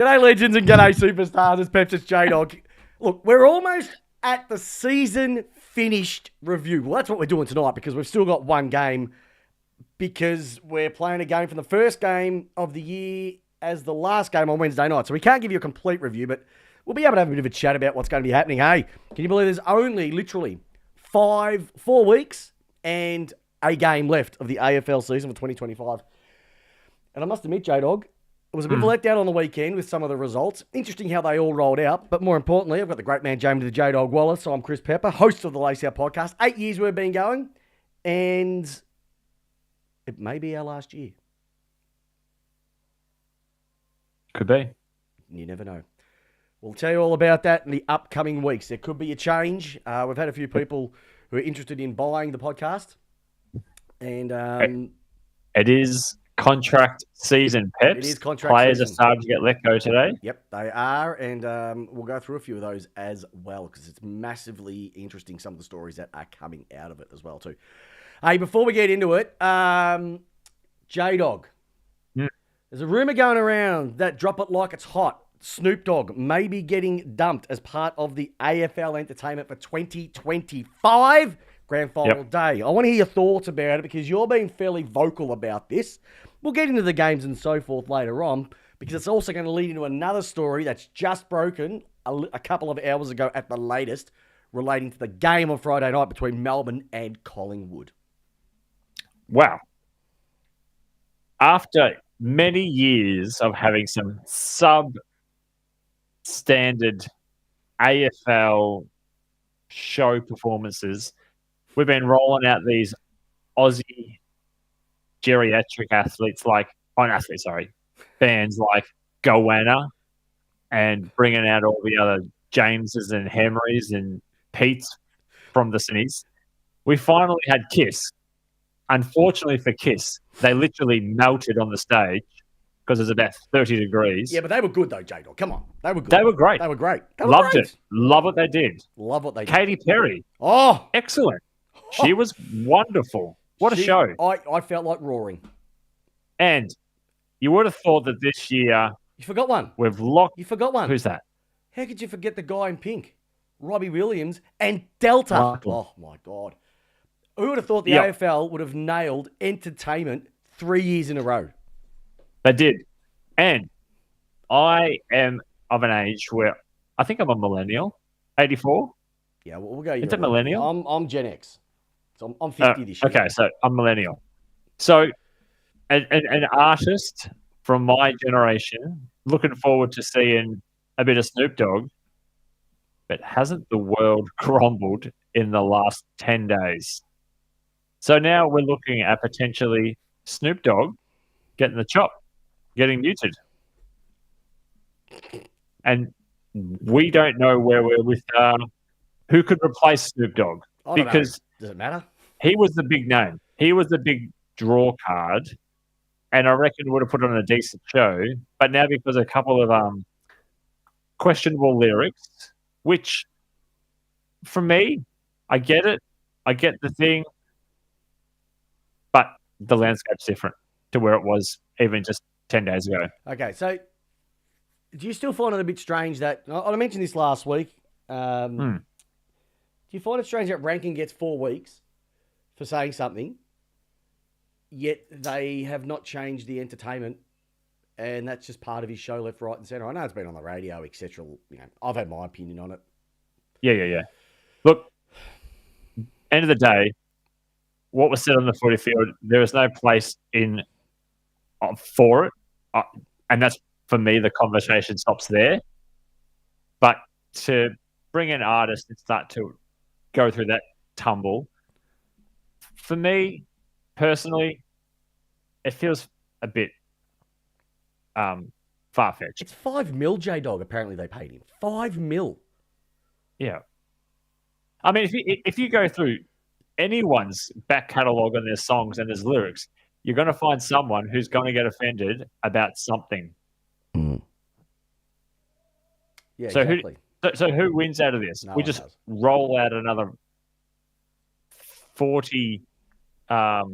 G'day, legends, and g'day, superstars. It's Peps, it's Jdog. Look, we're almost at the season finished review. Well, that's what we're doing tonight because we've still got one game because we're playing a game from the first game of the year as the last game on Wednesday night. So we can't give you a complete review, but we'll be able to have a bit of a chat about what's going to be happening. Hey, can you believe there's only literally 4 weeks and a game left of the AFL season for 2025? And I must admit, Jdog, it was a bit of a letdown on the weekend with some of the results. Interesting how they all rolled out. But more importantly, I've got the great man, James the Jdog Wallace. So I'm Chris Pepper, host of the Lace Out podcast. 8 years we've been going. And it may be our last year. Could be. You never know. We'll tell you all about that in the upcoming weeks. There could be a change. We've had a few people who are interested in buying the podcast. And it is contract season, Peps. It is contract Players season. are starting to get let go today. Yep, they are, and we'll go through a few of those as well because it's massively interesting, some of the stories that are coming out of it as well too. Hey, before we get into it, Jdog, there's a rumour going around that Drop It Like It's Hot, Snoop Dogg may be getting dumped as part of the AFL entertainment for 2025 Grand Final Day. I want to hear your thoughts about it because you're being fairly vocal about this. We'll get into the games and so forth later on because it's also going to lead into another story that's just broken a couple of hours ago at the latest relating to the game on Friday night between Melbourne and Collingwood. Wow. After many years of having some sub-standard AFL show performances, we've been rolling out these Aussie geriatric bands like Goanna and bringing out all the other Jameses and Henrys and Petes from the Cinnies. We finally had Kiss. Unfortunately for Kiss, they literally melted on the stage because it was about 30 degrees. Yeah, but they were good though, Jdog. Come on. They were good. They were great. They were great. Loved it. Love what they did. Love what they did. Katy Perry. Oh. Excellent. She was wonderful. What a show. I felt like roaring. And you would have thought that this year... You forgot one. We've locked... You forgot one. Who's that? How could you forget the guy in pink? Robbie Williams and Delta. Oh, my God. Who would have thought the AFL would have nailed entertainment 3 years in a row? They did. And I am of an age where I think I'm a millennial. 84? Yeah, we'll go. It's a millennial? I'm Gen X. So I'm 50 this year. Okay, so I'm millennial. So an artist from my generation, looking forward to seeing a bit of Snoop Dogg, but hasn't the world crumbled in the last 10 days? So now we're looking at potentially Snoop Dogg getting the chop, getting muted. And we don't know where we're with who could replace Snoop Dogg. Because does it matter? He was the big name. He was the big draw card. And I reckon would have put on a decent show. But now because a couple of questionable lyrics, which for me, I get it. I get the thing. But the landscape's different to where it was even just 10 days ago. Okay, so do you still find it a bit strange that... I mentioned this last week. Do you find it strange that Rankin gets 4 weeks for saying something, yet they have not changed the entertainment, and that's just part of his show left, right, and centre? I know it's been on the radio, etc. You know, I've had my opinion on it. Yeah. Look, end of the day, what was said on the footy field, there is no place in for it, and that's for me. The conversation stops there. But to bring an artist and start to go through that tumble, for me personally, it feels a bit far-fetched. It's $5 million, Jdog. Apparently, they paid him $5 million. Yeah, I mean, if you go through anyone's back catalogue on their songs and there's lyrics, you're going to find someone who's going to get offended about something. Yeah, so exactly. So who wins out of this? No we one just does. roll out another 40. But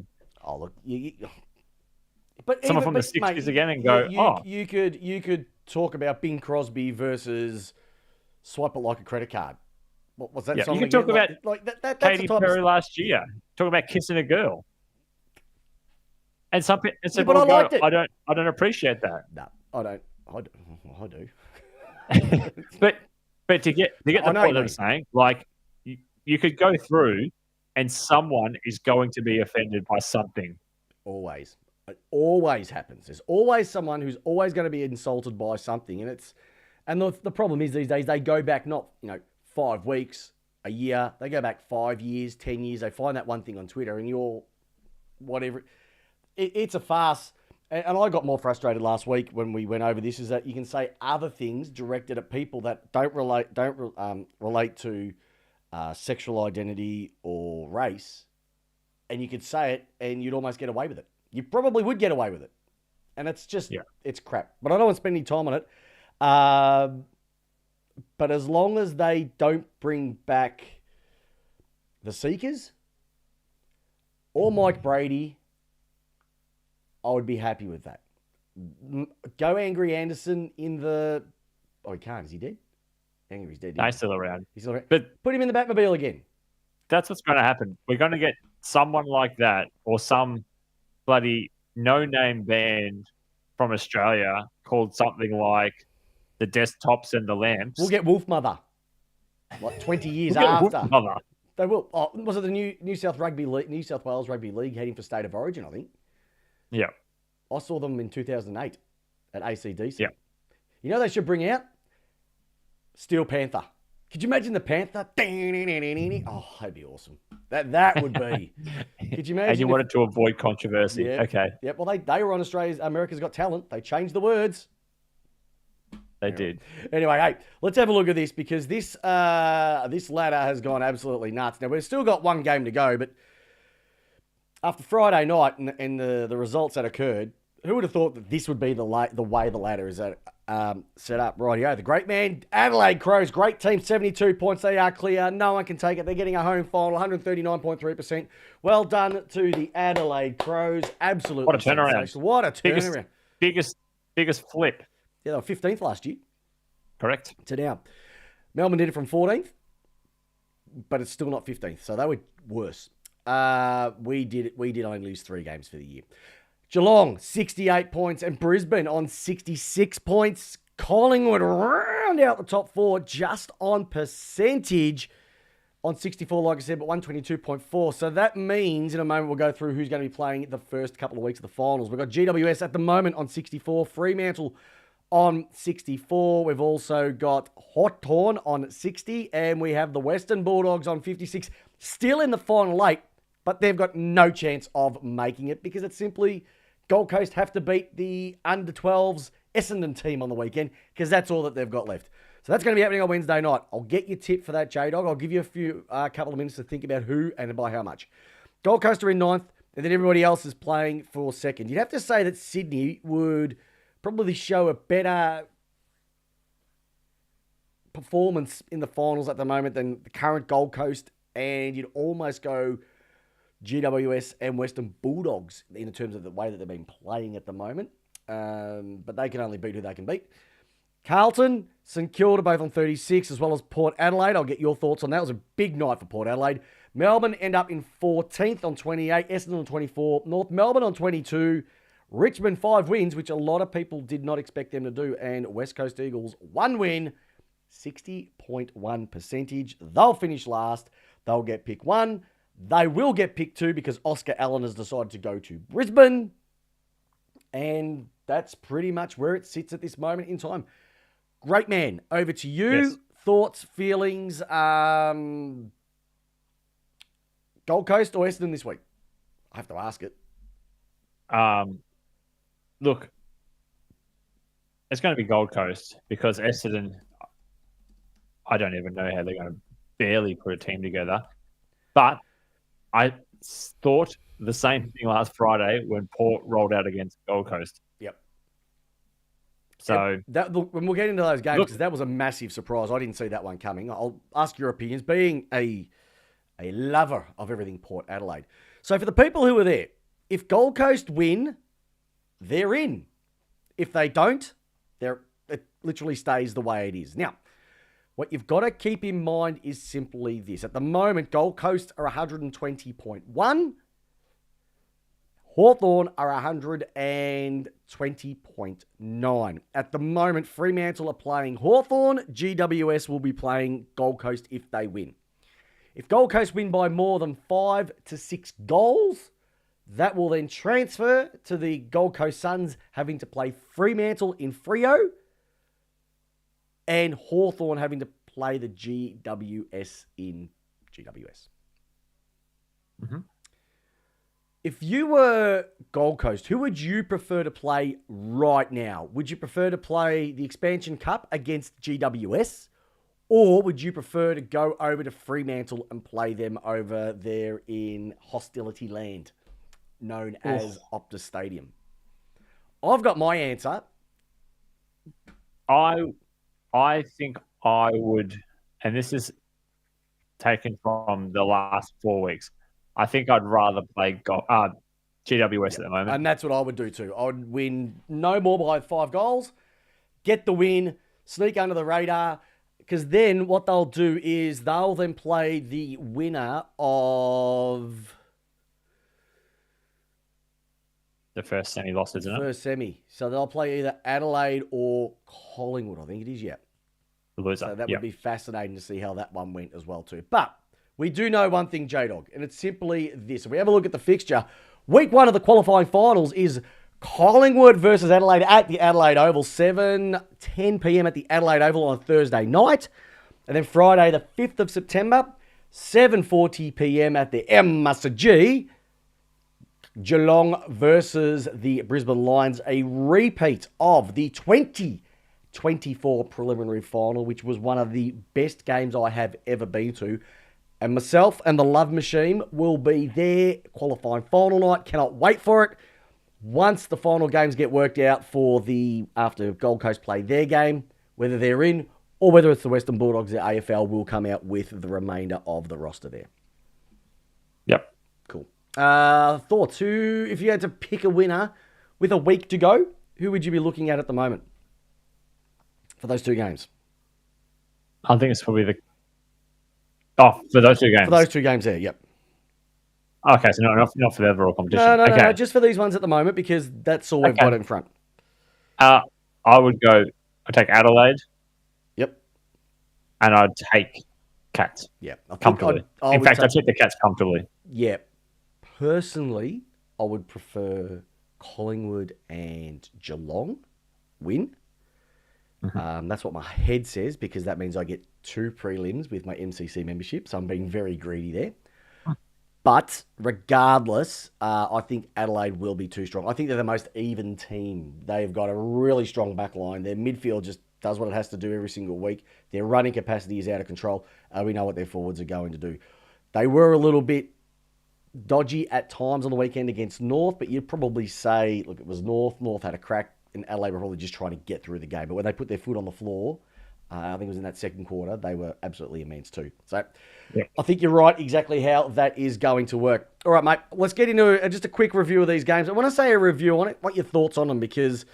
someone from the 60s again and go, you could talk about Bing Crosby versus swipe it like a credit card. What was that Yeah, song you can again? talk about That's Katy the type Perry of... last year. Talk about kissing a girl. And some Yeah, people but I will go, liked it. I don't appreciate that. No, I don't. I do. but to get the I know point you that I'm saying, like you could go through and someone is going to be offended by something. Always. It always happens. There's always someone who's always going to be insulted by something. And the problem is these days they go back not, 5 weeks, a year. They go back 5 years, 10 years. They find that one thing on Twitter and you're whatever. It's a farce. And I got more frustrated last week when we went over this, is that you can say other things directed at people that don't relate to sexual identity or race, and you could say it and you'd almost get away with it. You probably would get away with it. And it's just, It's crap. But I don't want to spend any time on it. But as long as they don't bring back the Seekers or Mike Brady, I would be happy with that. Go Angry Anderson in the... Oh, he can't. Is he dead? Angry's dead. No, he's still around. He's still around. But put him in the Batmobile again. That's what's going to happen. We're going to get someone like that or some bloody no-name band from Australia called something like the Desktops and the Lamps. We'll get Wolfmother. Like 20 years we'll after. Wolfmother. They will. Oh, was it the New South Wales Rugby League heading for State of Origin, I think? Yeah. I saw them in 2008 at ACDC. Yeah. You know they should bring out? Steel Panther. Could you imagine the Panther? Oh, that'd be awesome. That would be. Could you imagine? And you wanted to avoid controversy. Yeah. Okay. Yeah. Well, they were on America's Got Talent. They changed the words. They did. Anyway, hey, let's have a look at this, because this ladder has gone absolutely nuts. Now, we've still got one game to go, but after Friday night and the results that occurred, who would have thought that this would be the way the ladder is set up? Rightio. The great man, Adelaide Crows, great team, 72 points. They are clear. No one can take it. They're getting a home final, 139.3%. Well done to the Adelaide Crows. Absolutely. What a turnaround. What a turnaround. Biggest flip. Yeah, they were 15th last year. Correct. To now. Melbourne did it from 14th, but it's still not 15th, so they were worse. We did only lose 3 games for the year. Geelong, 68 points, and Brisbane on 66 points. Collingwood round out the top 4 just on percentage on 64, like I said, but 122.4. So that means in a moment we'll go through who's going to be playing the first couple of weeks of the finals. We've got GWS at the moment on 64, Fremantle on 64. We've also got Hawthorn on 60, and we have the Western Bulldogs on 56, still in the final 8, but they've got no chance of making it because it's simply Gold Coast have to beat the under-12s Essendon team on the weekend, because that's all that they've got left. So that's going to be happening on Wednesday night. I'll get your tip for that, Jdog. I'll give you a couple of minutes to think about who and by how much. Gold Coast are in 9th, and then everybody else is playing for 2nd. You'd have to say that Sydney would probably show a better performance in the finals at the moment than the current Gold Coast, and you'd almost go GWS and Western Bulldogs in terms of the way that they've been playing at the moment. But they can only beat who they can beat. Carlton, St Kilda both on 36, as well as Port Adelaide. I'll get your thoughts on that. It was a big night for Port Adelaide. Melbourne end up in 14th on 28, Essendon on 24, North Melbourne on 22, Richmond 5 wins, which a lot of people did not expect them to do, and West Coast Eagles 1 win, 60.1 percentage. They'll finish last. They'll get pick 1. They will get pick 2 because Oscar Allen has decided to go to Brisbane. And that's pretty much where it sits at this moment in time. Great man, over to you. Yes. Thoughts, feelings, Gold Coast or Essendon this week? I have to ask it. Look, it's going to be Gold Coast because Essendon, I don't even know how they're going to barely put a team together. But I thought the same thing last Friday when Port rolled out against Gold Coast. Yep. So when we'll get into those games, because that was a massive surprise. I didn't see that one coming. I'll ask your opinions, being a lover of everything Port Adelaide. So for the people who are there, if Gold Coast win, they're in. If they don't, they're it literally stays the way it is. Now, what you've got to keep in mind is simply this. At the moment, Gold Coast are 120.1. Hawthorn are 120.9. At the moment, Fremantle are playing Hawthorn. GWS will be playing Gold Coast if they win. If Gold Coast win by more than 5 to 6 goals, that will then transfer to the Gold Coast Suns having to play Fremantle in Freo and Hawthorn having to play the GWS in GWS. Mm-hmm. If you were Gold Coast, who would you prefer to play right now? Would you prefer to play the Expansion Cup against GWS? Or would you prefer to go over to Fremantle and play them over there in Hostility Land, known as Optus Stadium? I've got my answer. I think I would, and this is taken from the last 4 weeks, I think I'd rather play GWS at the moment. And that's what I would do too. I would win no more by 5 goals, get the win, sneak under the radar, because then what they'll do is they'll then play the winner of the first semi loss, isn't it? First semi. So they'll play either Adelaide or Collingwood, I think it is, yeah. The loser. So that would be fascinating to see how that one went as well too. But we do know one thing, Jdog, and it's simply this. If we have a look at the fixture, week 1 of the qualifying finals is Collingwood versus Adelaide at the Adelaide Oval, 7:10 p.m. at the Adelaide Oval on Thursday night. And then Friday, the 5th of September, 7:40 p.m. at the MSG, Geelong versus the Brisbane Lions, a repeat of the 2024 preliminary final, which was one of the best games I have ever been to. And myself and the Love Machine will be there qualifying final night. Cannot wait for it. Once the final games get worked out after Gold Coast play their game, whether they're in or whether it's the Western Bulldogs, the AFL will come out with the remainder of the roster there. Yep. Cool. Thoughts? If you had to pick a winner with a week to go, who would you be looking at the moment for those 2 games? I think it's probably for those 2 games. For those 2 games there, yep. Okay, so not for the overall competition. No, just for these ones at the moment because that's all we've got in front. I would take Adelaide. Yep. And I'd take Cats. Yeah. Comfortably. In fact, I'd take the Cats comfortably. Yeah. Personally, I would prefer Collingwood and Geelong win. Mm-hmm. That's what my head says because that means I get 2 prelims with my MCC membership. So I'm being very greedy there. But regardless, I think Adelaide will be too strong. I think they're the most even team. They've got a really strong back line. Their midfield just does what it has to do every single week. Their running capacity is out of control. We know what their forwards are going to do. They were a little bit dodgy at times on the weekend against North, but you'd probably say, look, it was North. North had a crack, and Adelaide were probably just trying to get through the game. But when they put their foot on the floor, I think it was in that second quarter, they were absolutely immense too. So I think you're right exactly how that is going to work. All right, mate, let's get into just a quick review of these games. I want to say a review on it, what your thoughts on them, because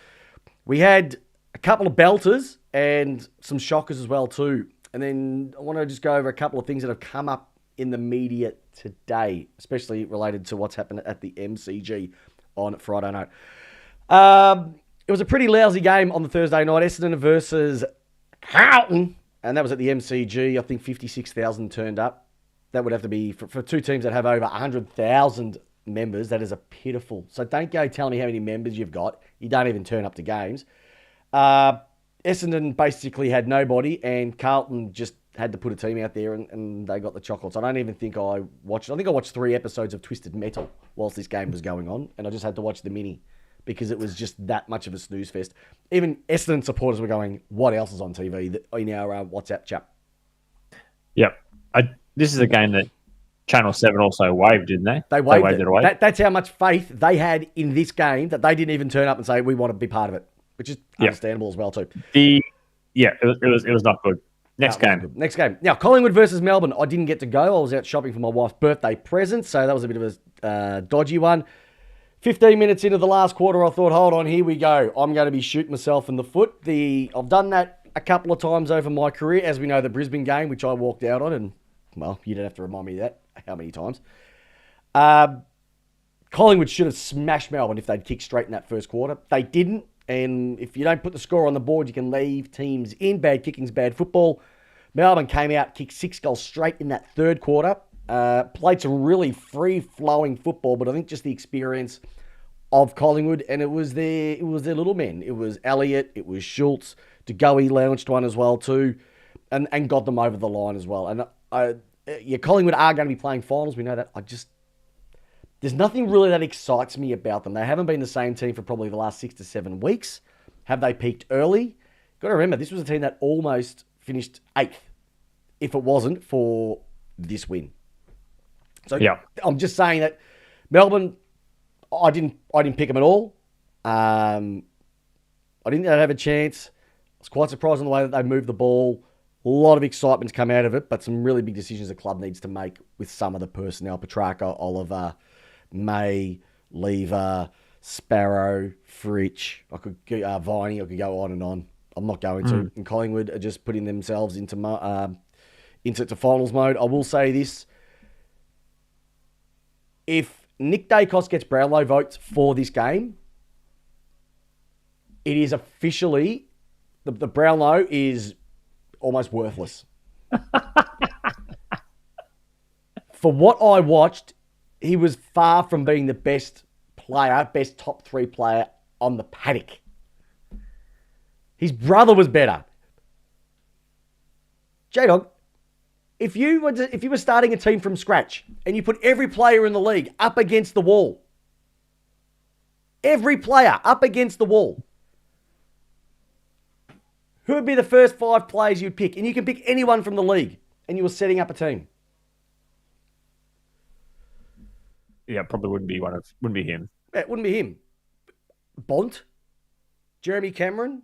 we had a couple of belters and some shockers as well too. And then I want to just go over a couple of things that have come up in the media today, especially related to what's happened at the MCG on Friday night. It was a pretty lousy game on the Thursday night, Essendon versus Carlton, and that was at the MCG. I think 56,000 turned up. That would have to be, for 2 teams that have over 100,000 members, that is a pitiful. So don't go telling me how many members you've got. You don't even turn up to games. Essendon basically had nobody, and Carlton just had to put a team out there, and they got the chocolates. I don't even think I watched 3 episodes of Twisted Metal whilst this game was going on, and I just had to watch the mini because it was just that much of a snooze fest. Even Essendon supporters were going, what else is on TV in our WhatsApp chat? Yep. This is a game that Channel 7 also waived, didn't they? They waived it away. That's how much faith they had in this game that they didn't even turn up and say, we want to be part of it, which is understandable as well too. It was not good. Next game. Now, Collingwood versus Melbourne. I didn't get to go. I was out shopping for my wife's birthday present, so that was a bit of a dodgy one. 15 minutes into the last quarter, I thought, hold on, here we go. I'm going to be shooting myself in the foot. I've done that a couple of times over my career. As we know, the Brisbane game, which I walked out on, and, well, you don't have to remind me of that how many times. Collingwood should have smashed Melbourne if they'd kicked straight in that first quarter. They didn't, and if you don't put the score on the board, you can leave teams in. Bad kicking's bad football. Melbourne came out, kicked 6 goals straight in that third quarter. Played some really free-flowing football, but I think just the experience of Collingwood, and it was their little men. It was Elliott, it was Schultz. Degoe launched one as well too, and got them over the line as well. And Collingwood are going to be playing finals. We know that. There's nothing really that excites me about them. They haven't been the same team for probably the last 6 to 7 weeks. Have they peaked early? Got to remember, this was a team that almost finished 8th, if it wasn't for this win. So yeah. I'm just saying that Melbourne, I didn't pick them at all. I didn't think they'd have a chance. I was quite surprised on the way that they moved the ball. A lot of excitement's come out of it, but some really big decisions the club needs to make with some of the personnel. Petrarca, Oliver, May, Lever, Sparrow, Fritsch, Viney, I could go on and on. I'm not going to. And Collingwood are just putting themselves into finals mode. I will say this. If Nick Dacos gets Brownlow votes for this game, it is officially, the Brownlow is almost worthless. For what I watched, he was far from being the best top 3 player on the paddock. His brother was better. Jdog, if you were starting a team from scratch and you put every player in the league up against the wall, every player up against the wall, who would be the first 5 players you'd pick? And you can pick anyone from the league, and you were setting up a team. Yeah, probably wouldn't be him. Yeah, it wouldn't be him. Bont, Jeremy Cameron,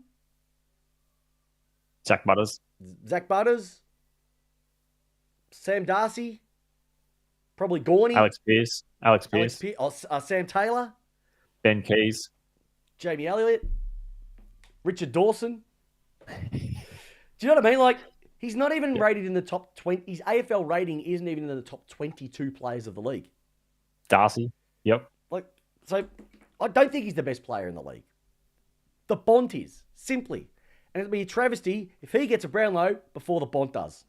Zach Butters, Sam Darcy, probably Gorney, Alex Pearce, Sam Taylor, Ben Keys, Jamie Elliott, Richard Dawson. Do you know what I mean? Like, he's not even rated in the top 20. His AFL rating isn't even in the top 22 players of the league. Darcy, yep. So I don't think he's the best player in the league. The Bont is, simply. And it'll be a travesty if he gets a Brownlow before the Bont does.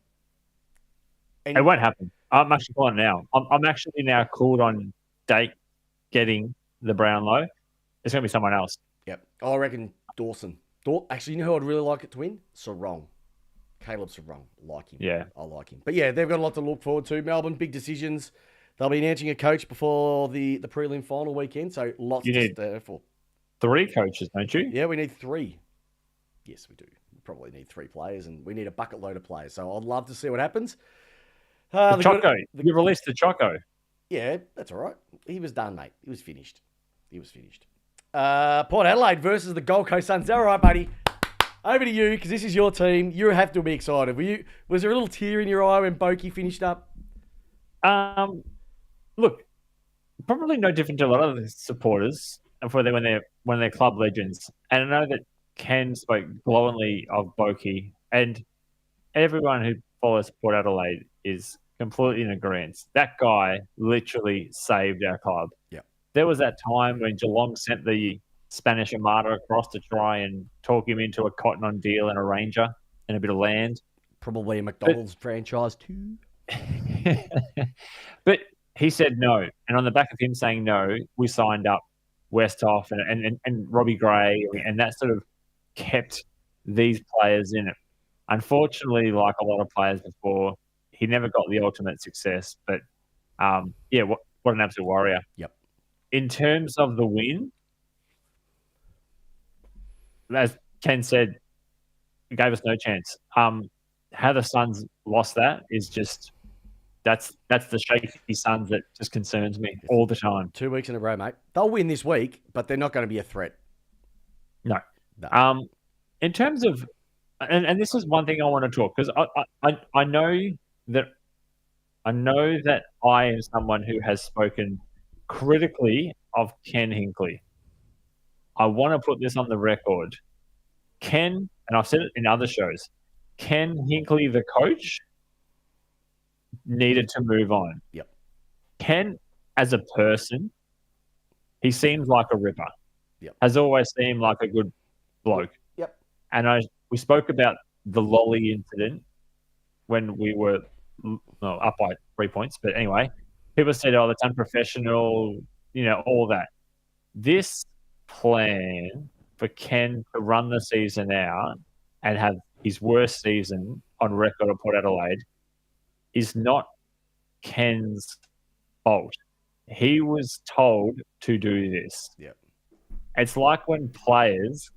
And it won't happen. I'm actually calling now. I'm actually now called on Dake getting the Brownlow. It's going to be someone else. Yep. I reckon Dawson. Actually, you know who I'd really like it to win? Sarong. Caleb Sarong. Like him. Yeah. I like him. But yeah, they've got a lot to look forward to. Melbourne, big decisions. They'll be announcing a coach before the prelim final weekend, so lots to stare for. 3 coaches, don't you? Yeah, we need 3. Yes, we do. We probably need 3 players, and we need a bucket load of players. So I'd love to see what happens. You released the Choco. Yeah, that's all right. He was done, mate. He was finished. Port Adelaide versus the Gold Coast Suns. All right, buddy. Over to you, because this is your team. You have to be excited. Was there a little tear in your eye when Boki finished up? Look, probably no different to a lot of the supporters when they're club legends. And I know that Ken spoke glowingly of Boki, and everyone who follows Port Adelaide is completely in agreement. That guy literally saved our club. Yeah. There was that time when Geelong sent the Spanish Armada across to try and talk him into a cotton on deal and a Ranger and a bit of land. Probably a McDonald's franchise too. But he said no. And on the back of him saying no, we signed up Westhoff and Robbie Gray, and that sort of kept these players in it. Unfortunately, like a lot of players before, he never got the ultimate success. But, what an absolute warrior. Yep. In terms of the win, as Ken said, it gave us no chance. How the Suns lost that is just... That's the shaky Suns that just concerns me all the time. 2 weeks in a row, mate. They'll win this week, but they're not going to be a threat. No. In terms of, and this is one thing I want to talk, because I know that I am someone who has spoken critically of Ken Hinkley. I want to put this on the record. Ken, and I've said it in other shows, Ken Hinkley, the coach, needed to move on. Yep. Ken, as a person, he seems like a ripper. Yep. Has always seemed like a good bloke. Yep. And we spoke about the lolly incident when we were up by 3 points. But anyway, people said, oh, that's unprofessional, all that. This plan for Ken to run the season out and have his worst season on record at Port Adelaide is not Ken's fault. He was told to do this. Yep. It's like when players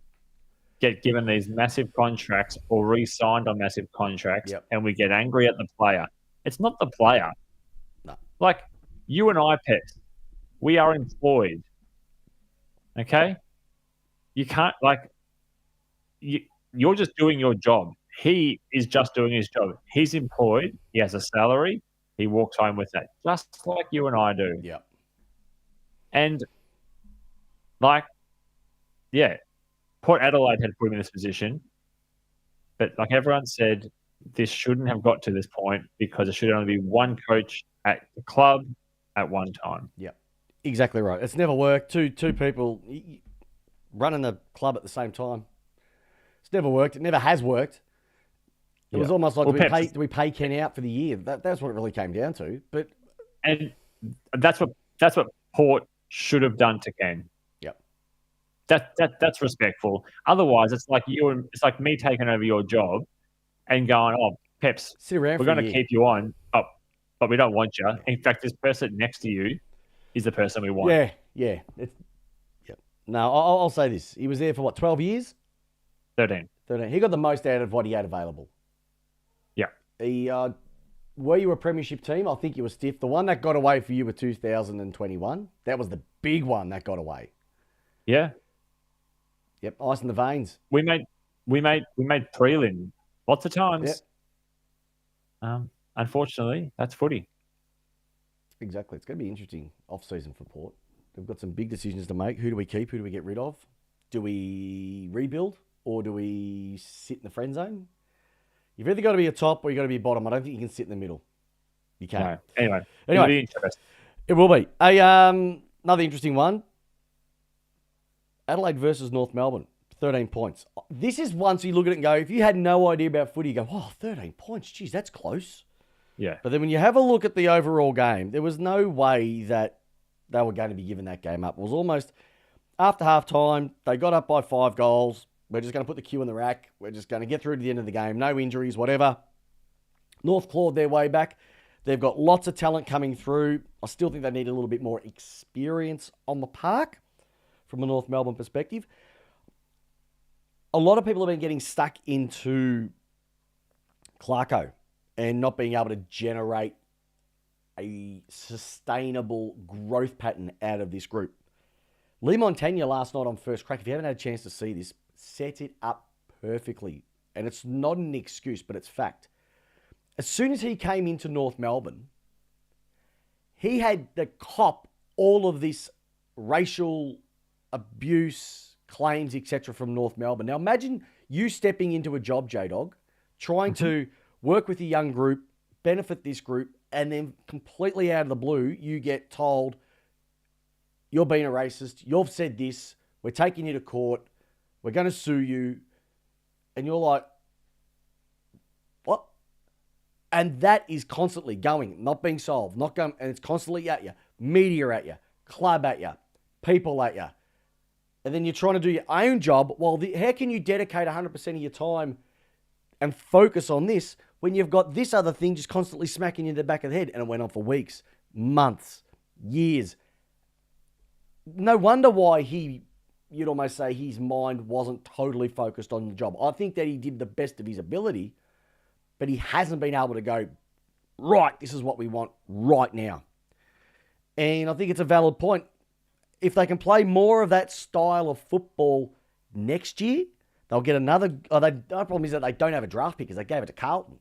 get given these massive contracts or re-signed on massive contracts, and we get angry at the player. It's not the player. No. Like you and I, Peps, we are employed. Okay? You can't, you're just doing your job. He is just doing his job. He's employed. He has a salary. He walks home with that, just like you and I do. Yeah. And, Port Adelaide had put him in this position, but like everyone said, this shouldn't have got to this point because it should only be one coach at the club at one time. Yeah, exactly right. It's never worked. Two people running the club at the same time. It's never worked. It never has worked. It was almost like, do we pay Ken out for the year? That's what it really came down to. And that's what Port should have done to Ken. That's respectful. Otherwise, it's like it's like me taking over your job and going, "Oh, Peps, we're going to keep you on, but we don't want you." In fact, this person next to you is the person we want. Yeah. No, I'll say this: he was there for 12 years? 13. He got the most out of what he had available. Yeah. Were you a premiership team? I think you were stiff. The one that got away for you was 2021. That was the big one that got away. Yeah. Yep, ice in the veins. We made prelim lots of times. Yep. Unfortunately, that's footy. Exactly. It's going to be interesting off-season for Port. They've got some big decisions to make. Who do we keep? Who do we get rid of? Do we rebuild or do we sit in the friend zone? You've either got to be a top or you've got to be a bottom. I don't think you can sit in the middle. You can't. No. Anyway, it'll be interesting. It will be. Another interesting one. Adelaide versus North Melbourne, 13 points. This is once you look at it and go, if you had no idea about footy, you go, oh, 13 points. Geez, that's close. Yeah. But then when you have a look at the overall game, there was no way that they were going to be giving that game up. It was almost after half-time, they got up by 5 goals. We're just going to put the cue in the rack. We're just going to get through to the end of the game. No injuries, whatever. North clawed their way back. They've got lots of talent coming through. I still think they need a little bit more experience on the park from a North Melbourne perspective. A lot of people have been getting stuck into Clarko and not being able to generate a sustainable growth pattern out of this group. Lee Montagna last night on First Crack, if you haven't had a chance to see this, set it up perfectly. And it's not an excuse, but it's fact. As soon as he came into North Melbourne, he had to cop all of this racial abuse, claims, etc. from North Melbourne. Now imagine you stepping into a job, Jdog, trying to work with a young group, benefit this group, and then completely out of the blue, you get told, you're being a racist, you've said this, we're taking you to court, we're going to sue you, and you're like, what? And that is constantly going, not being solved, not going, and it's constantly at you, media at you, club at you, people at you. And then you're trying to do your own job. Well, how can you dedicate 100% of your time and focus on this when you've got this other thing just constantly smacking you in the back of the head? And it went on for weeks, months, years. No wonder why you'd almost say his mind wasn't totally focused on the job. I think that he did the best of his ability, but he hasn't been able to go, right, this is what we want right now. And I think it's a valid point. If they can play more of that style of football next year, they'll get another. The problem is that they don't have a draft pick because they gave it to Carlton.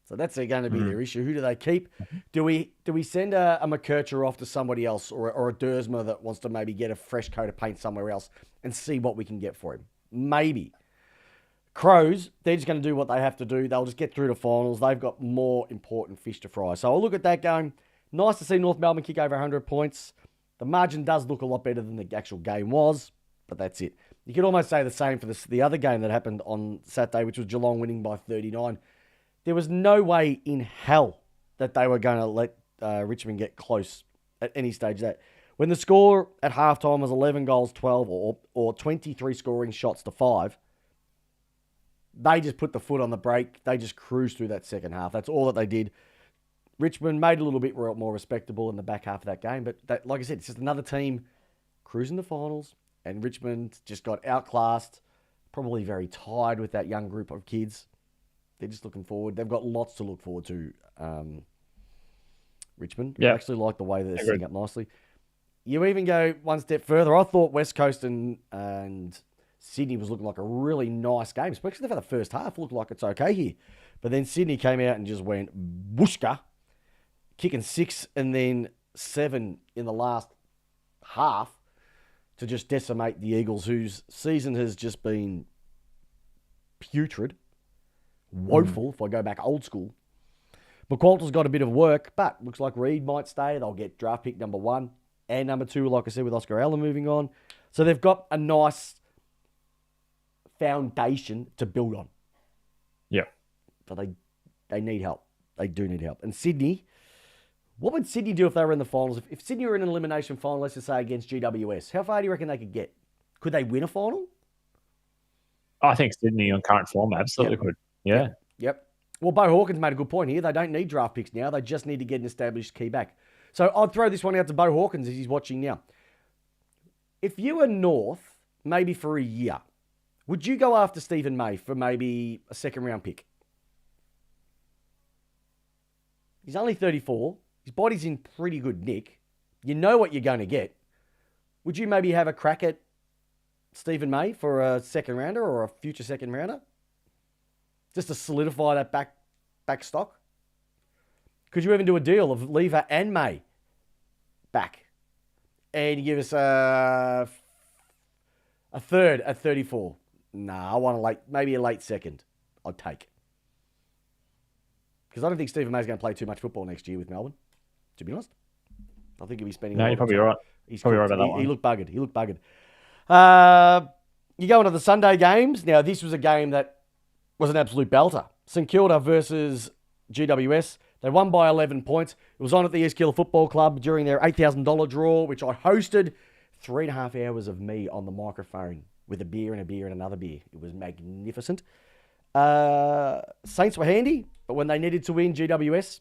So that's going to be their issue. Who do they keep? Do we send a McKercher off to somebody else or a Dersma that wants to maybe get a fresh coat of paint somewhere else and see what we can get for him? Maybe. Crows, they're just going to do what they have to do. They'll just get through to finals. They've got more important fish to fry. So I'll look at that going, nice to see North Melbourne kick over 100 points. The margin does look a lot better than the actual game was, but that's it. You could almost say the same for the other game that happened on Saturday, which was Geelong winning by 39. There was no way in hell that they were going to let Richmond get close at any stage. That when the score at halftime was 11 goals, 12 or 23 scoring shots to 5, they just put the foot on the brake. They just cruised through that second half. That's all that they did. Richmond made a little bit more respectable in the back half of that game. But that, like I said, it's just another team cruising the finals. And Richmond just got outclassed. Probably very tired with that young group of kids. They're just looking forward. They've got lots to look forward to, Richmond. Yeah. I actually like the way they're setting up nicely. You even go one step further. I thought West Coast and Sydney was looking like a really nice game, especially for the first half. Looked like it's okay here. But then Sydney came out and just went whooshka, kicking 6 and then 7 in the last half to just decimate the Eagles, whose season has just been putrid, woeful, if I go back old school. McQualter's got a bit of work, but looks like Reed might stay. They'll get draft pick number 1 and number 2, like I said, with Oscar Allen moving on. So they've got a nice foundation to build on. Yeah. But they need help. They do need help. And Sydney, what would Sydney do if they were in the finals? If Sydney were in an elimination final, let's just say against GWS, how far do you reckon they could get? Could they win a final? I think Sydney on current form absolutely could. Yeah. Yep. Well, Bo Hawkins made a good point here. They don't need draft picks now. They just need to get an established key back. So I'll throw this one out to Bo Hawkins as he's watching now. If you were North, maybe for a year, would you go after Stephen May for maybe a second-round pick? He's only 34. His body's in pretty good nick. You know what you're going to get. Would you maybe have a crack at Stephen May for a second-rounder or a future second-rounder? Just to solidify that back stock? Could you even do a deal of Lever and May back? And you give us a third at 34. Nah, I want maybe a late second. I'd take. Because I don't think Stephen May's going to play too much football next year with Melbourne, to be honest. I think he'll be spending... No, you're probably right. He's probably right about that one. He looked buggered. You go into the Sunday games. Now, this was a game that was an absolute belter. St Kilda versus GWS. They won by 11 points. It was on at the East Kilda Football Club during their $8,000 draw, which I hosted. 3.5 hours of me on the microphone with a beer and another beer. It was magnificent. Saints were handy, but when they needed to win, GWS,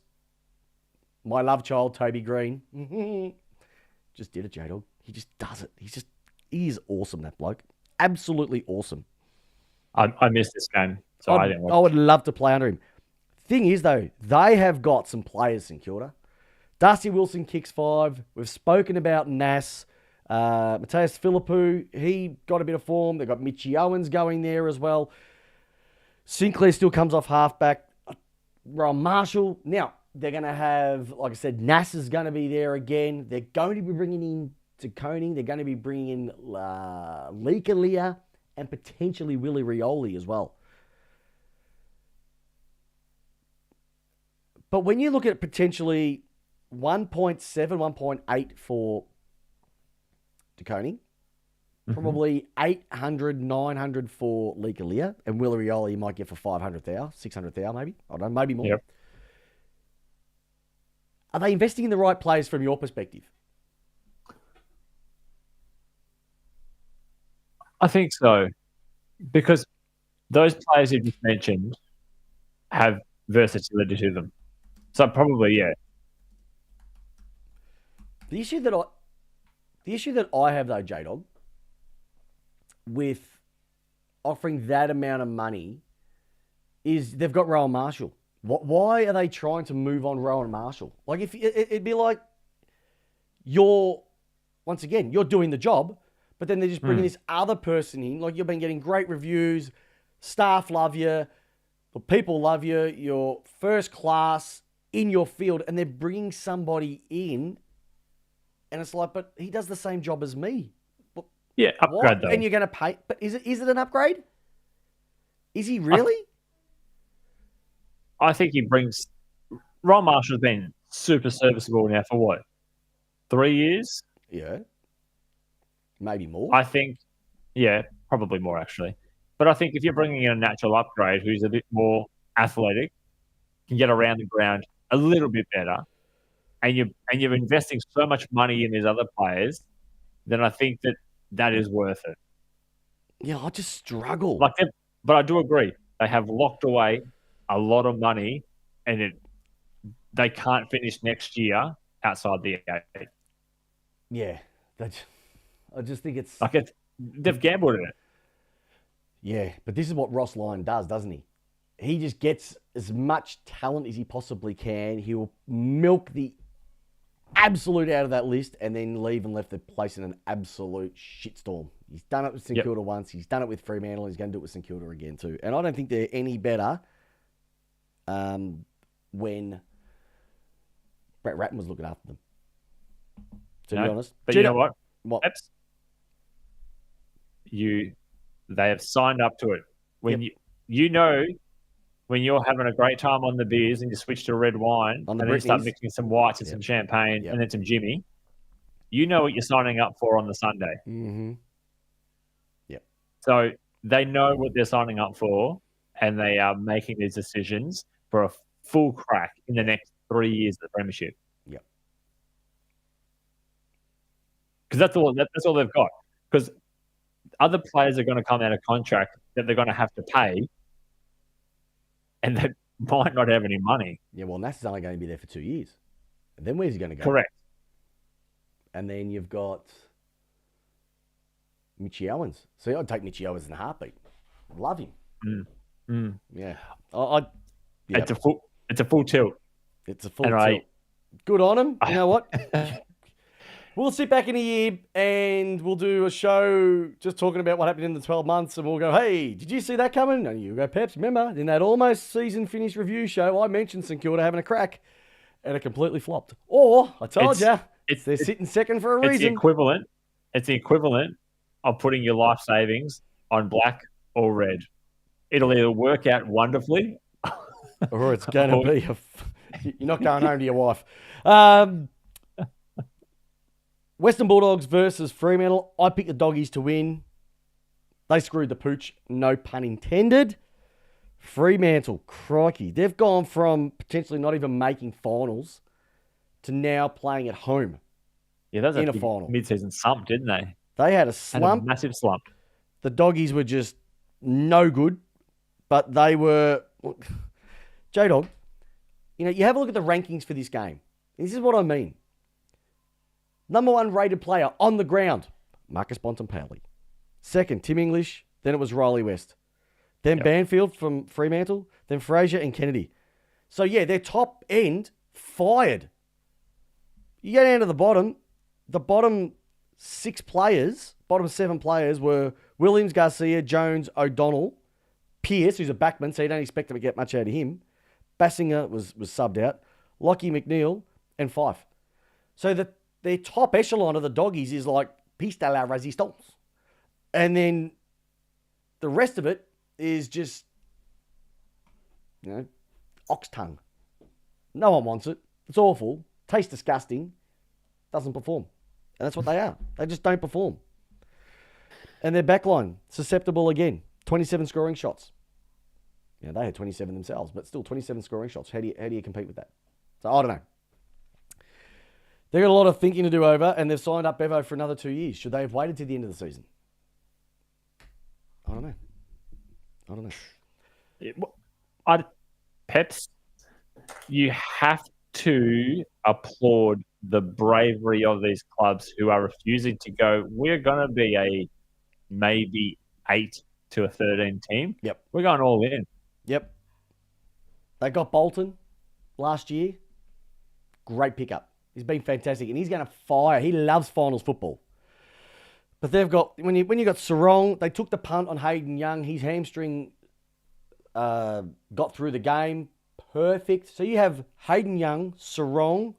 my love child, Toby Green, just did it, Jdog. He just does it. He is awesome, that bloke. Absolutely awesome. I missed this game, so I didn't watch. I would love to play under him. Thing is, though, they have got some players, St Kilda. Darcy Wilson kicks 5. We've spoken about Nass. Mateus Philippou, he got a bit of form. They've got Mitchie Owens going there as well. Sinclair still comes off halfback. Ron Marshall. Now, they're going to have, like I said, Nass is going to be there again. They're going to be bringing in to Koning. They're going to be bringing in Leakalia and potentially Willie Rioli as well. But when you look at potentially 1.7, 1.8 for DeConing, probably 800, 900 for Leakalia, and Willie Rioli you might get for 500,000, 600,000 maybe. I don't know, maybe more. Yep. Are they investing in the right players from your perspective? I think so. Because those players you just mentioned have versatility to them. So probably, yeah. The issue that I have, though, Jdog, with offering that amount of money is they've got Rowan Marshall. Why are they trying to move on Rowan Marshall? Like, if it'd be like you're doing the job, but then they're just bringing this other person in. Like, you've been getting great reviews, staff love you. But people love you. You're first class in your field, and they're bringing somebody in, and it's like, but he does the same job as me. Yeah, upgrade What? though. And you're going to pay? But is it an upgrade? Is he really? I think he brings. Ron Marshall's been super serviceable now for what, 3 years? Yeah. Maybe more. I think, yeah, probably more actually. But I think if you're bringing in a natural upgrade who's a bit more athletic, can get around the ground a little bit better, and you're investing so much money in these other players, then I think that is worth it. Yeah, I just struggle. But I do agree they have locked away a lot of money, and they can't finish next year outside the 8. Yeah, I just think it's They've gambled in it. Yeah, but this is what Ross Lyon does, doesn't he? He just gets as much talent as he possibly can. He will milk the absolute out of that list and then leave and left the place in an absolute shitstorm. He's done it with St Kilda once. He's done it with Fremantle. He's going to do it with St Kilda again too. And I don't think they're any better when Brett Ratton was looking after them. To be honest. But you know what? What? Peps, they have signed up to it. When you know when you're having a great time on the beers and you switch to red wine and then you start mixing some whites and some champagne and then some Jimmy, you know what you're signing up for on the Sunday. Mm-hmm. Yep. So they know what they're signing up for, and they are making these decisions for a full crack in the next 3 years of the premiership. Yep. Because that's all they've got. Because other players are going to come out of contract that they're going to have to pay, and they might not have any money. Yeah, well, Nass is only going to be there for 2 years. And then where's he going to go? Correct. And then you've got Mitchy Owens. See, I'd take Mitchy Owens in a heartbeat. Love him. Yeah. It's a full tilt. It's a full tilt. Good on him. You know what? We'll sit back in a year and we'll do a show just talking about what happened in the 12 months, and we'll go, hey, did you see that coming? And you go, Peps, remember, in that almost season finish review show, I mentioned St Kilda having a crack and it completely flopped. Or, I told you, they're sitting second for a reason. It's the equivalent of putting your life savings on black or red. It'll either work out wonderfully or it's going to be you're not going home to your wife. Western Bulldogs versus Fremantle. I picked the Doggies to win. They screwed the pooch, no pun intended. Fremantle, crikey. They've gone from potentially not even making finals to now playing at home. Yeah, that was in a final. Mid-season slump, didn't they? They had a slump. A massive slump. The Doggies were just no good, but they were... Jdog, you have a look at the rankings for this game. This is what I mean. Number 1 rated player on the ground, Marcus Bontempelli. Second, Tim English. Then it was Riley West. Then Banfield from Fremantle. Then Fraser and Kennedy. So, yeah, their top end fired. You go down to the bottom 6 players, bottom 7 players were Williams, Garcia, Jones, O'Donnell, Pearce, who's a backman, so you don't expect them to get much out of him. Bassinger was subbed out. Lockie McNeil and Fife. So their top echelon of the Doggies is like piece de la resistance. And then the rest of it is just, ox tongue. No one wants it. It's awful. Tastes disgusting. Doesn't perform. And that's what they are. They just don't perform. And their backline, susceptible again. 27 scoring shots. They had 27 themselves, but still 27 scoring shots. How do you compete with that? So I don't know. They've got a lot of thinking to do over, and they've signed up Bevo for another 2 years. Should they have waited to the end of the season? I don't know. Peps, you have to applaud the bravery of these clubs who are refusing to go, we're going to be a maybe 8 to a 13 team. Yep. We're going all in. Yep. They got Bolton last year. Great pickup. He's been fantastic, and he's going to fire. He loves finals football. But they've got, when you got Sarong, they took the punt on Hayden Young. His hamstring got through the game. Perfect. So you have Hayden Young, Sarong,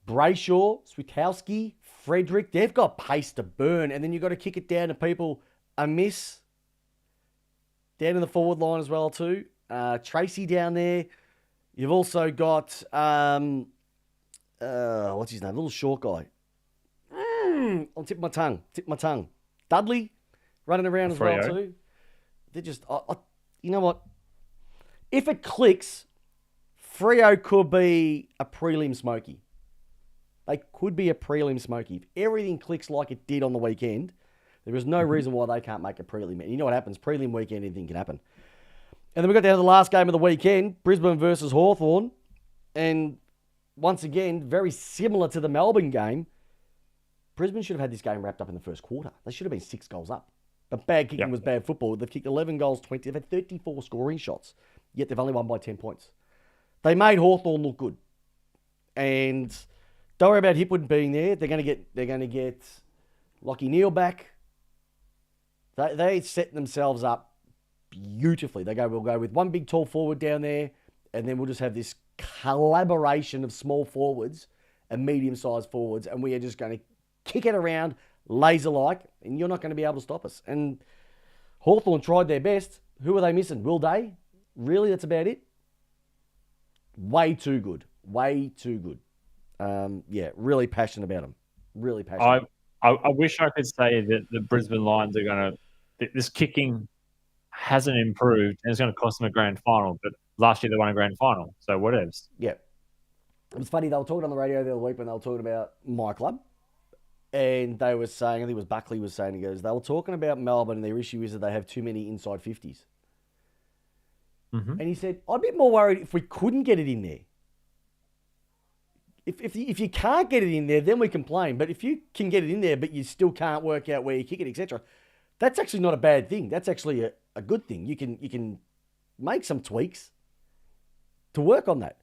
Brayshaw, Switowski, Frederick. They've got pace to burn. And then you've got to kick it down to people. A miss down in the forward line as well too. Tracy down there. You've also got, what's his name? Little short guy. On tip of my tongue. Dudley running around as well too. They're just, you know what? If it clicks, Freo could be a prelim smoky. They could be a prelim smoky. If everything clicks like it did on the weekend, there is no reason why they can't make a prelim. And you know what happens? Prelim weekend, anything can happen. And then we got down to the last game of the weekend, Brisbane versus Hawthorn. And once again, very similar to the Melbourne game, Brisbane should have had this game wrapped up in the first quarter. They should have been 6 goals up. But bad kicking was bad football. They've kicked 11 goals, 20. They've had 34 scoring shots, yet they've only won by 10 points. They made Hawthorn look good. And don't worry about Hipwood being there. They're going to get Lockie Neal back. They set themselves up beautifully. We'll go with one big tall forward down there, and then we'll just have this collaboration of small forwards and medium-sized forwards, and we are just going to kick it around laser-like, and you're not going to be able to stop us. And Hawthorn tried their best. Who are they missing? Will Day? Really, that's about it? Way too good. Way too good. Really passionate about them. Really passionate. I wish I could say that the Brisbane Lions are going to... This kicking hasn't improved, and it's going to cost them a grand final, but last year they won a grand final, so whatevs. Yeah. It was funny, they were talking on the radio the other week when they were talking about my club, and they were saying, I think it was Buckley was saying, he goes, they were talking about Melbourne and their issue is that they have too many inside 50s. Mm-hmm. And he said, I'd be more worried if we couldn't get it in there. If you can't get it in there, then we complain. But if you can get it in there, but you still can't work out where you kick it, etc., that's actually not a bad thing. That's actually a good thing. You can make some tweaks to work on that.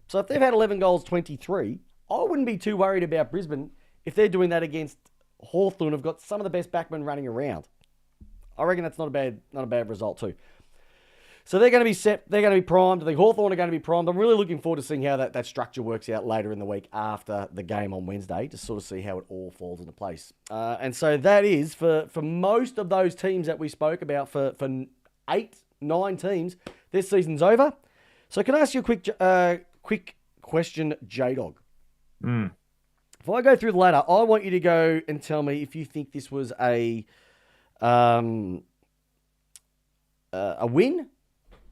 So if they've had 11 goals, 23, I wouldn't be too worried about Brisbane if they're doing that against Hawthorn, who've got some of the best backmen running around. I reckon that's not a bad result too. So they're going to be set. They're going to be primed. I think Hawthorn are going to be primed. I'm really looking forward to seeing how that structure works out later in the week after the game on Wednesday to sort of see how it all falls into place. And so that is, for most of those teams that we spoke about, for 8, 9 teams, this season's over. So can I ask you a quick question, Jdog? If I go through the ladder, I want you to go and tell me if you think this was a win,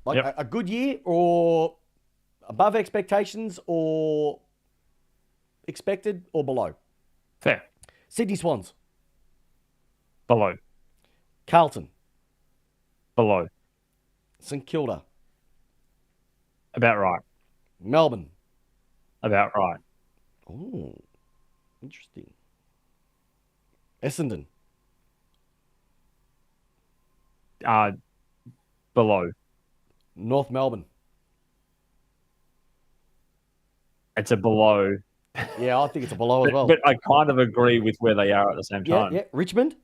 like a good year, or above expectations, or expected, or below. Fair. Sydney Swans. Below. Carlton. Below. St Kilda. About right. Melbourne. About right. Oh, interesting. Essendon. Below. North Melbourne. It's a below. Yeah, I think it's a below as well. But I kind of agree with where they are at the same time. Yeah. Richmond?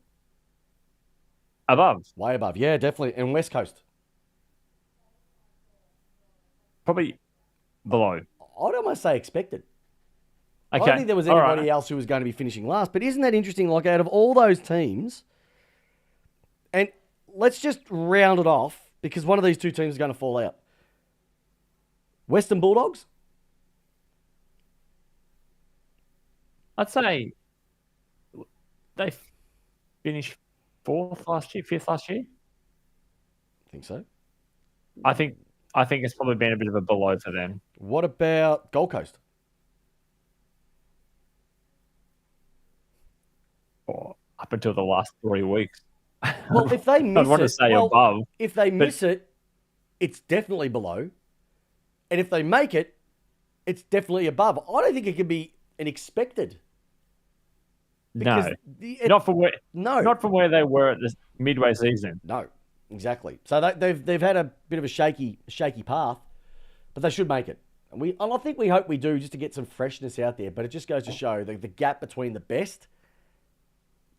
Above. Way above. Yeah, definitely. And West Coast? Probably below. I'd almost say expected. Okay. I don't think there was anybody else who was going to be finishing last. But isn't that interesting? Like, out of all those teams, and let's just round it off, because one of these two teams is going to fall out. Western Bulldogs? I'd say they finished 4th last year, 5th last year. I think so. I think it's probably been a bit of a below for them. What about Gold Coast? Up until the last 3 weeks. Well, if they miss I'd want to say above. If they miss it, it's definitely below. And if they make it, it's definitely above. I don't think it can be an expected. No. Not from where they were at the midway season. No, exactly. So they've had a bit of a shaky path, but they should make it. And I think we hope we do, just to get some freshness out there. But it just goes to show the gap between the best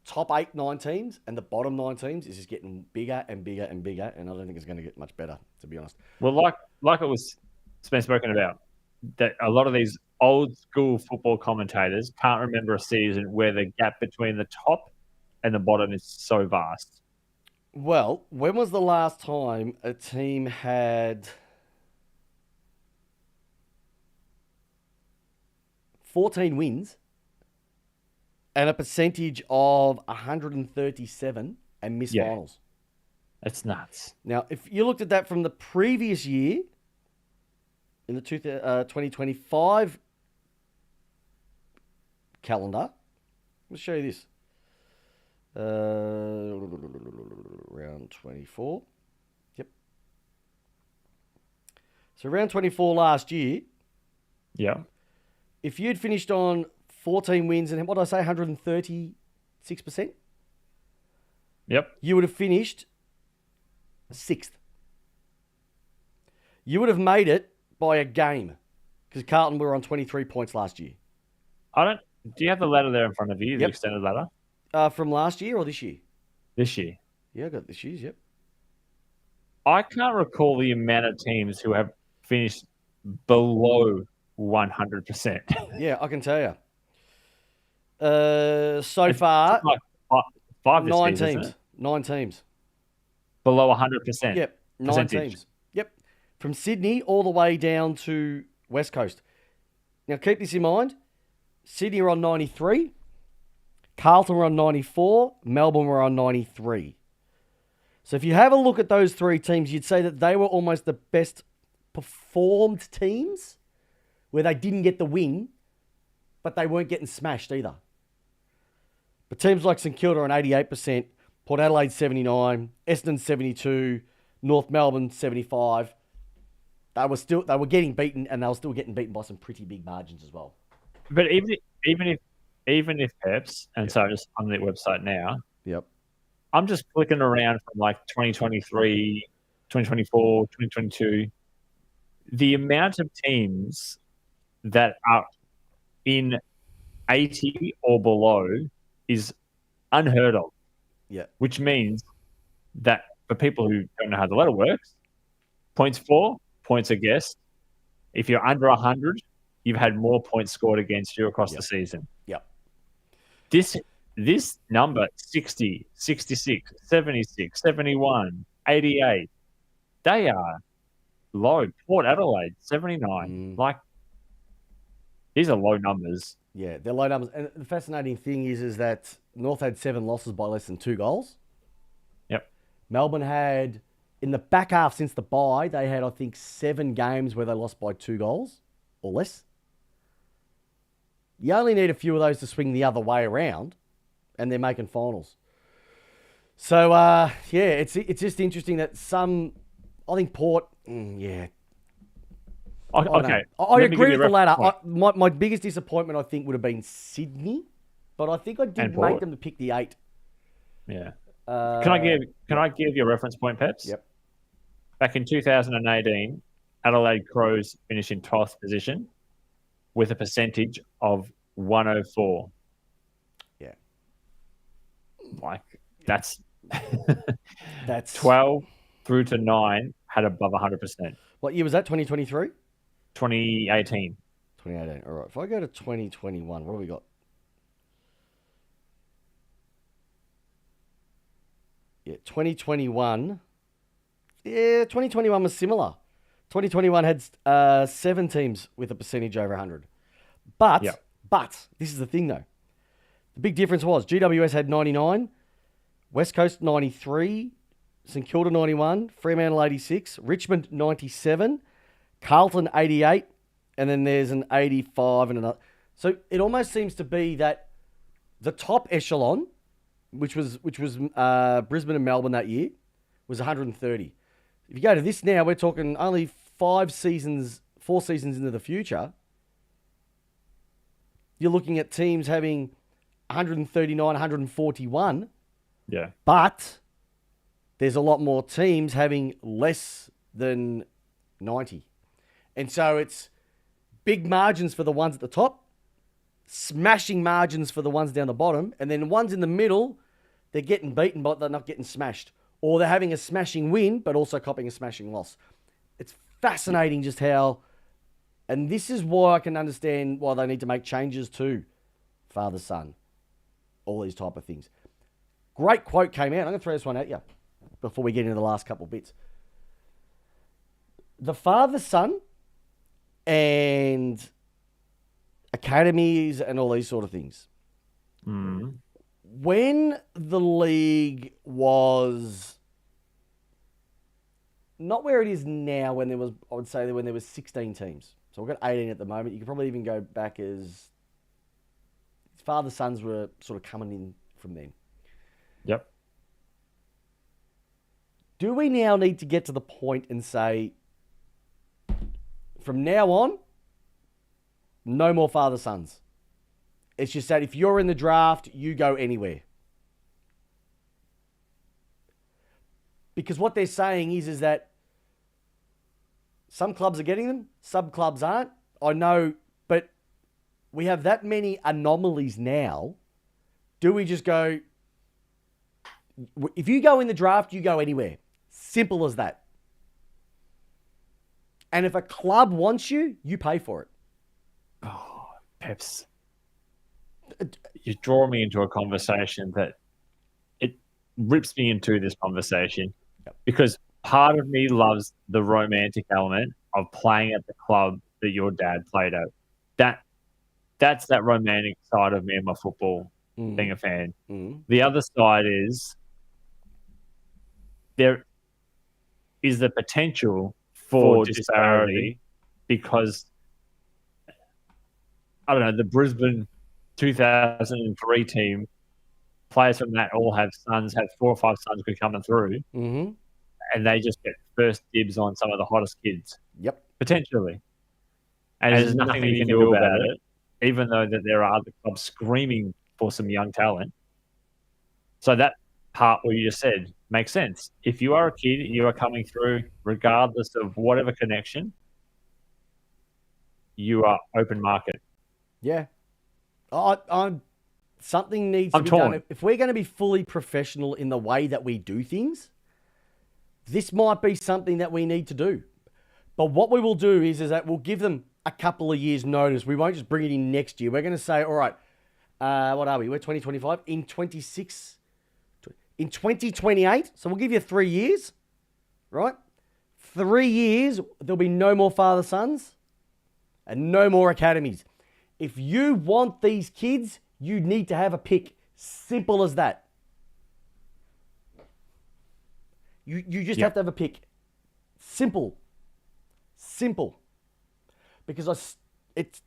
top 8, 9 teams and the bottom 9 teams is just getting bigger and bigger and bigger, and I don't think it's going to get much better, to be honest. Well, like it was been spoken about, that a lot of these old school football commentators can't remember a season where the gap between the top and the bottom is so vast. Well, when was the last time a team had 14 wins and a percentage of 137 and missed finals? That's nuts. Now, if you looked at that from the previous year, in the 2025 calendar, let's show you this. Round 24. Yep. So round 24 last year. Yeah. If you'd finished on 14 wins and what did I say, 136%? Yep. You would have finished 6th. You would have made it by a game because Carlton were on 23 points last year. Do you have the ladder there in front of you, the Yep. extended ladder? From last year or this year? This year. Yeah, I got this year's, yep. I can't recall the amount of teams who have finished below 100%. Yeah, I can tell you. So far, like five this 9 season, teams. isn't it? 9 teams. Below 100%. Yep, 9 percentage. teams. Yep, from Sydney all the way down to West Coast. Now, keep this in mind. Sydney are on 93. Carlton were on 94. Melbourne were on 93. So if you have a look at those 3 teams, you'd say that they were almost the best performed teams where they didn't get the win, but they weren't getting smashed either. But teams like St Kilda on 88%, Port Adelaide 79, Essendon 72, North Melbourne 75. They were getting beaten, and they were still getting beaten by some pretty big margins as well. But even if Peps, and so I'm just on the website now, Yep. I'm just flicking around from like 2023, 2024, 2022. The amount of teams that are in 80 or below is unheard of. Yeah. Which means that for people who don't know how the ladder works, points for, points against. If you're under 100, you've had more points scored against you across the season. Yep. This number, 60, 66, 76, 71, 88, they are low. Port Adelaide, 79. Like, these are low numbers. Yeah, they're low numbers. And the fascinating thing is that North had 7 losses by less than 2 goals. Yep. Melbourne had, in the back half since the bye, they had, I think, 7 games where they lost by 2 goals or less. You only need a few of those to swing the other way around, and they're making finals. So, it's just interesting that I think Port, Okay. I agree with the ladder. My biggest disappointment, I think, would have been Sydney, but I think I did make them to pick the 8. Yeah. Can I give you a reference point, Peps? Yep. Back in 2018, Adelaide Crows finished in 12th position with a percentage of 104. Yeah. Like, that's 12 through to 9 had above 100%. What year was that? 2023? 2018. 2018. All right. If I go to 2021, what do we got? Yeah, 2021. Yeah, 2021 was similar. 2021 had 7 teams with a percentage over 100. But this is the thing, though. The big difference was GWS had 99, West Coast 93, St Kilda 91, Fremantle 86, Richmond 97, Carlton 88, and then there's an 85 and another. So it almost seems to be that the top echelon, which was Brisbane and Melbourne that year, was 130. If you go to this now, we're talking only 4 seasons into the future. You're looking at teams having 139, 141. Yeah. But there's a lot more teams having less than 90. And so it's big margins for the ones at the top smashing margins for the ones down the bottom, and then the ones in the middle, they're getting beaten, but they're not getting smashed. Or they're having a smashing win, but also copying a smashing loss. It's fascinating just how, and this is why I can understand why they need to make changes to father-son, all these type of things. Great quote came out. I'm going to throw this one at you before we get into the last couple of bits. The father-son and academies and all these sort of things. Mm. When the league was not where it is now, when there was, I would say, when there was 16 teams. So we've got 18 at the moment. You could probably even go back as father-sons were sort of coming in from then. Yep. Do we now need to get to the point and say, from now on, no more father-sons? It's just that if you're in the draft, you go anywhere. Because what they're saying is that some clubs are getting them, some clubs aren't. I know, but we have that many anomalies now. Do we just go, if you go in the draft, you go anywhere. Simple as that. And if a club wants you, you pay for it. Oh, Peps. You draw me into a conversation that it rips me into this conversation. Yep. Because part of me loves the romantic element of playing at the club that your dad played at. That's that romantic side of me and my football, being a fan. The other side is there is the potential for disparity because, I don't know, the Brisbane 2003 team, players from that all have sons, have 4 or 5 sons who coming through, and they just get first dibs on some of the hottest kids. Yep. Potentially. And there's nothing you can do about it, even though that there are other clubs screaming for some young talent. So that part what you just said makes sense. If you are a kid, you are coming through, regardless of whatever connection, you are open market. Yeah. Something needs to be torn. done. If we're going to be fully professional in the way that we do things, this might be something that we need to do. But what we will do is that we'll give them a couple of years' notice. We won't just bring it in next year. We're going to say, all right, what are we? We're 2025. In 2028, so we'll give you 3 years, right? 3 years, there'll be no more father-sons and no more academies. If you want these kids, you need to have a pick. Simple as that. You just have to have a pick. Simple. Because it's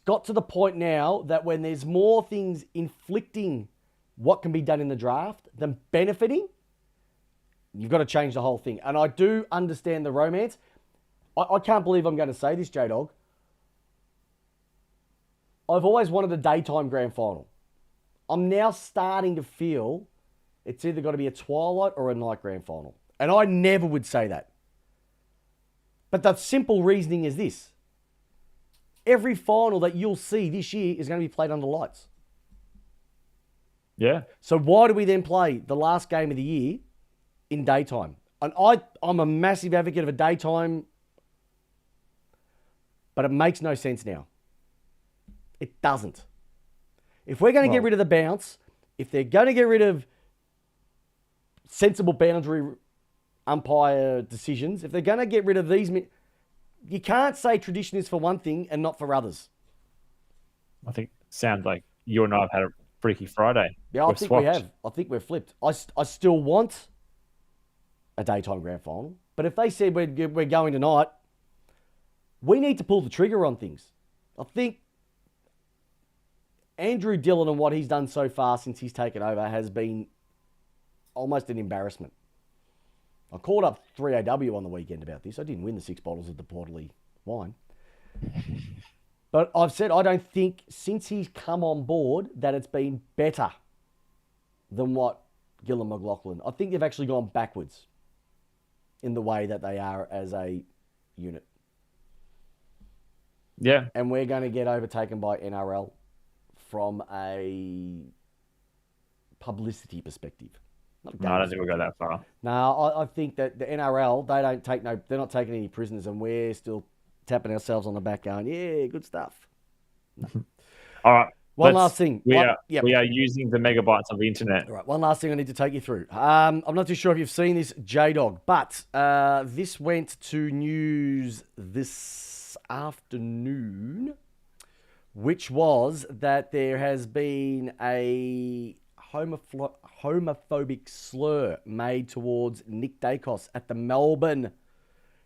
got to the point now that when there's more things inflicting what can be done in the draft than benefiting, you've got to change the whole thing. And I do understand the romance. I can't believe I'm going to say this, Jdog. I've always wanted a daytime grand final. I'm now starting to feel it's either got to be a twilight or a night grand final. And I never would say that. But the simple reasoning is this. Every final that you'll see this year is going to be played under lights. Yeah. So why do we then play the last game of the year in daytime? And I'm a massive advocate of a daytime, but it makes no sense now. It doesn't. If we're going to get rid of the bounce, if they're going to get rid of sensible boundary umpire decisions, if they're going to get rid of these, you can't say tradition is for one thing and not for others. I think it sounds like you and I have had a Freaky Friday. Yeah, I think we have. I think we're flipped. I still want a daytime grand final, but if they said we're going tonight, we need to pull the trigger on things. I think Andrew Dillon and what he's done so far since he's taken over has been almost an embarrassment. I called up 3AW on the weekend about this. I didn't win the 6 bottles of the Porterley wine. But I've said I don't think since he's come on board that it's been better than what Gillon McLaughlin. I think they've actually gone backwards in the way that they are as a unit. Yeah. And we're going to get overtaken by NRL from a publicity perspective. No, I don't think we'll go that far. No, I think that the NRL, they're not taking any prisoners, and we're still tapping ourselves on the back going, yeah, good stuff. No. All right. One last thing. We are using the megabytes of the internet. All right, one last thing I need to take you through. I'm not too sure if you've seen this, Jdog, but this went to news this afternoon, which was that there has been a homophobic slur made towards Nick Dacos at the Melbourne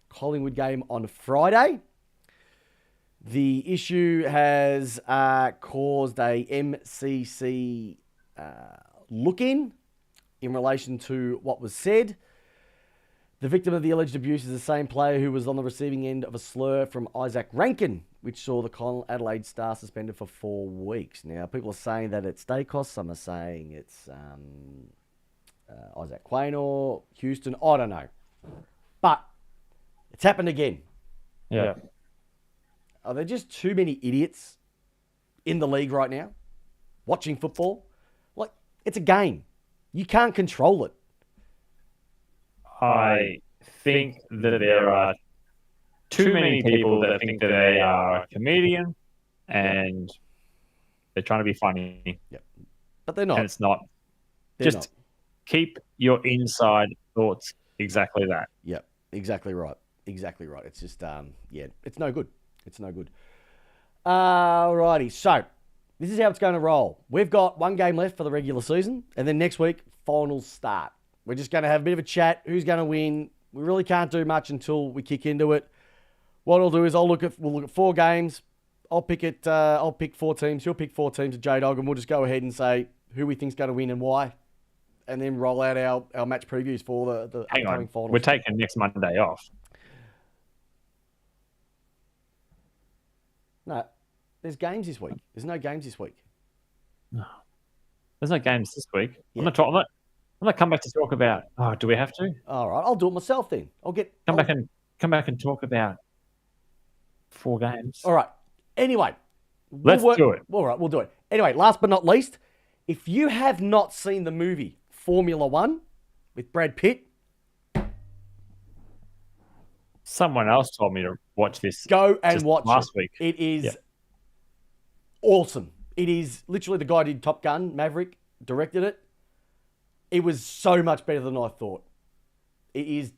Collingwood game on Friday. The issue has caused a MCC look-in relation to what was said. The victim of the alleged abuse is the same player who was on the receiving end of a slur from Isaac Rankin, which saw the Adelaide Star suspended for 4 weeks. Now, people are saying that it's Dacos. Some are saying it's Isaac Quaynor, Houston. I don't know. But it's happened again. Yeah. Are there just too many idiots in the league right now watching football? Like, it's a game. You can't control it. I think that there are too many people that think that they are a comedian and they're trying to be funny. Yep. But they're not. And it's not. They're just keep your inside thoughts exactly that. Yep. Exactly right. Exactly right. It's just, it's no good. It's no good. Alrighty, so this is how it's going to roll. We've got 1 game left for the regular season, and then next week, finals start. We're just going to have a bit of a chat. Who's going to win? We really can't do much until we kick into it. What I'll do is we'll look at 4 games. I'll pick 4 teams. He'll pick 4 teams at Jdog, and we'll just go ahead and say who we think's going to win and why, and then roll out our match previews for the upcoming finals. We're taking next Monday off. No, there's games this week. There's no games this week. No, there's no games this week. Yeah. I'm not come back to talk about. Oh, do we have to? All right, I'll do it myself then. Come back and talk about 4 games. All right. Anyway, let's do it. All right, we'll do it. Anyway, last but not least, if you have not seen the movie Formula One with Brad Pitt, someone else told me to watch this. Go and watch it last week. It is awesome. It is literally the guy who did Top Gun, Maverick, directed it. It was so much better than I thought. I'm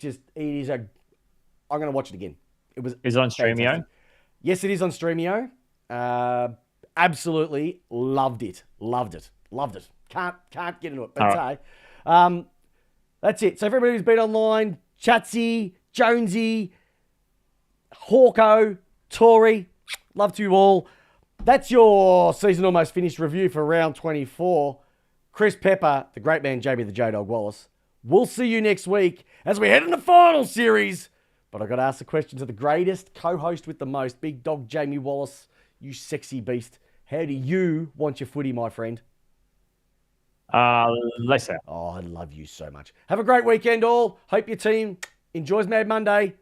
going to watch it again. Is it on Streamio? Yes, it is on Streamio. Absolutely loved it. Can't get into it. But that's it. So for everybody who's been online, Chatsy, Jonesy, Hawko, Tory, love to you all. That's your season almost finished review for round 24. Chris Pepper, the great man Jamie the Jdog Wallace. We'll see you next week as we head into the final series. But I've got to ask the question to the greatest co-host with the most, Big Dog Jamie Wallace. You sexy beast. How do you want your footy, my friend? Less out. Oh, I love you so much. Have a great weekend, all. Hope your team enjoys Mad Monday.